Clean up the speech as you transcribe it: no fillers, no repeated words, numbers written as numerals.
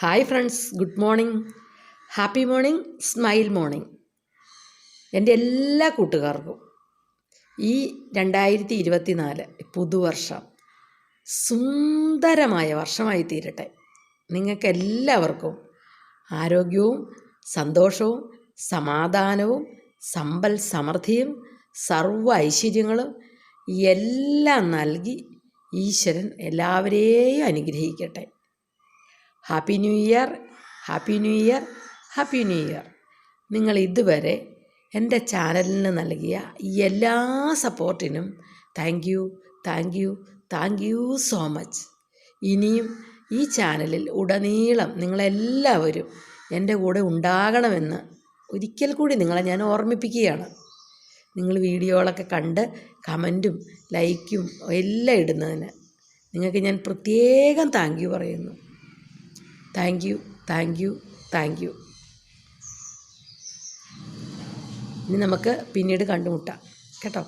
Hi friends, good morning, happy morning, smile morning. എൻ്റെ എല്ലാ കൂട്ടുകാർക്കും ഈ 2024 പുതുവർഷം സുന്ദരമായ വർഷമായി തീരട്ടെ. നിങ്ങൾക്കെല്ലാവർക്കും ആരോഗ്യവും സന്തോഷവും സമാധാനവും സമ്പൽ സമൃദ്ധിയും സർവ്വ ഐശ്വര്യങ്ങളും എല്ലാം നൽകി ഈശ്വരൻ എല്ലാവരെയും അനുഗ്രഹിക്കട്ടെ. Happy new year, happy new year, happy new year. നിങ്ങൾ ഇതുവരെ എൻ്റെ ചാനലിന് നൽകിയ എല്ലാ സപ്പോർട്ടിനും thank you, thank you, thank you so much. ഇനിയും ഈ ചാനലിൽ ഉടനീളം നിങ്ങളെല്ലാവരും എൻ്റെ കൂടെ ഉണ്ടാകണമെന്ന് ഒരിക്കൽ കൂടി നിങ്ങളെ ഞാൻ ഓർമ്മിപ്പിക്കുകയാണ്. നിങ്ങൾ വീഡിയോകളൊക്കെ കണ്ട് കമൻറ്റും ലൈക്കും എല്ലാം ഇടുന്നതിന് നിങ്ങൾക്ക് ഞാൻ പ്രത്യേകം താങ്ക് യു പറയുന്നു. Thank you, thank you, thank U. ഇനി നമുക്ക് പിന്നീട് കണ്ടുമുട്ടാം കേട്ടോ.